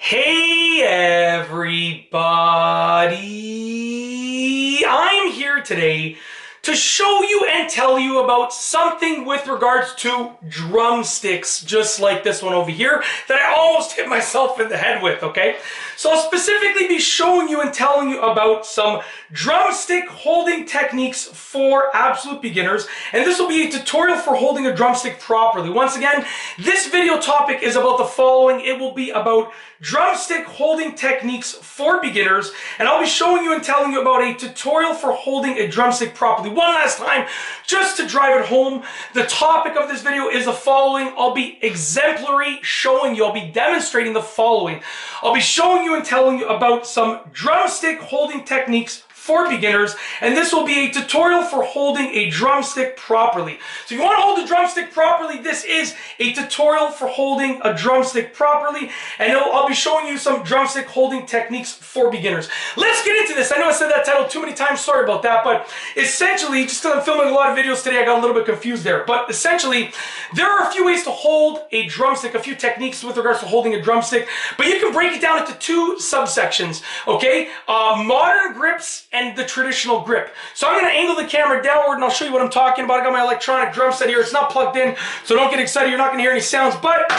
Hey everybody! I'm here today to show you and tell you about something with regards to drumsticks, just like this one over here that I almost hit myself in the head with, okay? So I'll specifically be showing you and telling you about some drumstick holding techniques for absolute beginners, and this will be a tutorial for holding a drumstick properly. Once again, this video topic is about the following. It will be about drumstick holding techniques for beginners, and I'll be showing you and telling you about a tutorial for holding a drumstick properly. One last time, just to drive it home, the topic of this video is the following. I'll be exemplary showing you, I'll be demonstrating the following. I'll be showing you and telling you about some drumstick holding techniques for beginners, and this will be a tutorial for holding a drumstick properly. So if you want to hold a drumstick properly, this is a tutorial for holding a drumstick properly, and I'll be showing you some drumstick holding techniques for beginners. Let's get into this. I know I said that title too many times, sorry about that, but essentially, just because I'm filming a lot of videos today, I got a little bit confused there, but essentially, there are a few ways to hold a drumstick, a few techniques with regards to holding a drumstick, but you can break it down into two subsections, okay? Modern grips and the traditional grip. So I'm going to angle the camera downward and I'll show you what I'm talking about. I got my electronic drum set here. It's not plugged in, so don't get excited. You're not going to hear any sounds, but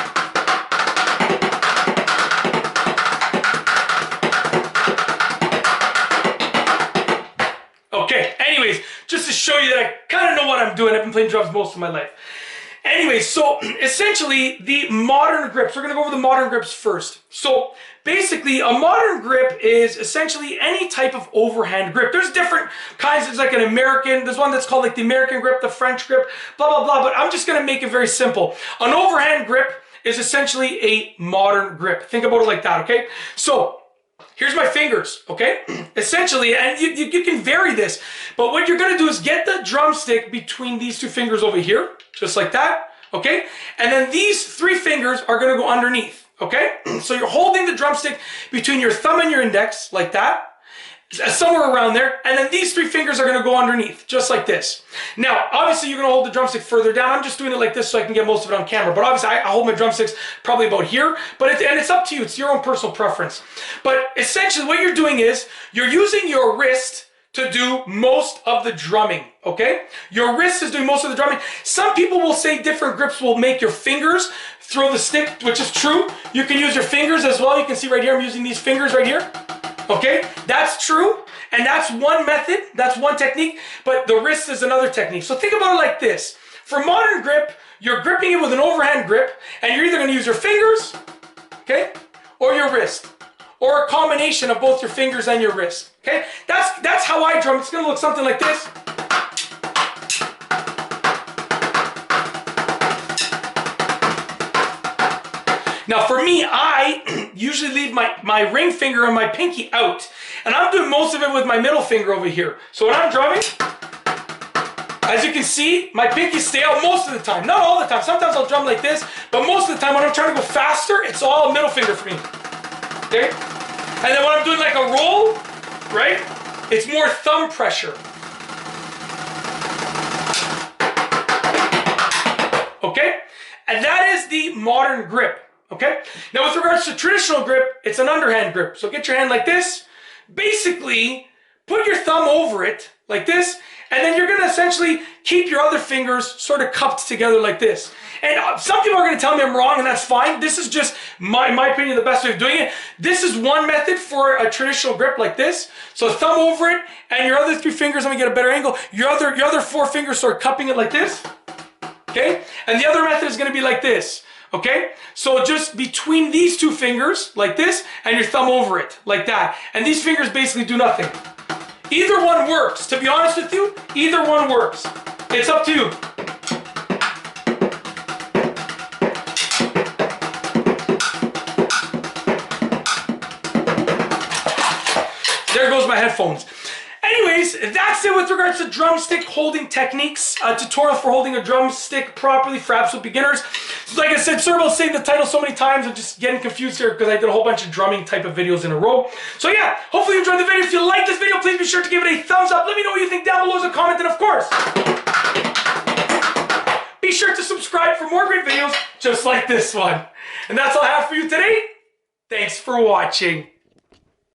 okay, anyways, just to show you that I kind of know what I'm doing. I've been playing drums most of my life. Anyway, so essentially the modern grips, we're going to go over the modern grips first. So basically a modern grip is essentially any type of overhand grip. There's different kinds. There's like an American, there's one that's called like the American grip, the French grip, blah, blah, blah. But I'm just going to make it very simple. An overhand grip is essentially a modern grip. Think about it like that, okay? So here's my fingers, okay? Essentially, and you can vary this, but what you're gonna do is get the drumstick between these two fingers over here, just like that, okay? And then these three fingers are gonna go underneath, okay? So you're holding the drumstick between your thumb and your index, like that, somewhere around there, and then these three fingers are going to go underneath, just like this. Now, obviously, you're going to hold the drumstick further down. I'm just doing it like this so I can get most of it on camera, but obviously, I hold my drumsticks probably about here, but and it's up to you. It's your own personal preference. But essentially, what you're doing is you're using your wrist to do most of the drumming, okay? Your wrist is doing most of the drumming. Some people will say different grips will make your fingers throw the stick, which is true. You can use your fingers as well. You can see right here, I'm using these fingers right here. Okay, that's true, and that's one method, that's one technique, but the wrist is another technique. So think about it like this. For modern grip, you're gripping it with an overhand grip, and you're either going to use your fingers, okay, or your wrist, or a combination of both your fingers and your wrist, okay? That's how I drum. It's going to look something like this. Now for me, I usually leave my ring finger and my pinky out, and I'm doing most of it with my middle finger over here. So when I'm drumming, as you can see, my pinkies stay out most of the time. Not all the time. Sometimes I'll drum like this, but most of the time when I'm trying to go faster, it's all middle finger for me. Okay? And then when I'm doing like a roll, right, it's more thumb pressure. Okay? And that is the modern grip. Okay? Now with regards to traditional grip, it's an underhand grip. So get your hand like this. Basically, put your thumb over it like this, and then you're going to essentially keep your other fingers sort of cupped together like this. And some people are going to tell me I'm wrong, and that's fine. This is just my opinion, the best way of doing it. This is one method for a traditional grip like this. So thumb over it, and your other three fingers, let me get a better angle. Your other four fingers start cupping it like this. Okay? And the other method is going to be like this. Okay, so just between these two fingers, like this, and your thumb over it, like that. And these fingers basically do nothing. Either one works. To be honest with you, either one works. It's up to you. There goes my headphones. Anyways, that's it with regards to drumstick holding techniques. A tutorial for holding a drumstick properly for absolute beginners. So like I said, sorry about saying the title so many times. I'm just getting confused here because I did a whole bunch of drumming type of videos in a row. So yeah, hopefully you enjoyed the video. If you like this video, please be sure to give it a thumbs up. Let me know what you think down below as a comment. And of course, be sure to subscribe for more great videos just like this one. And that's all I have for you today. Thanks for watching.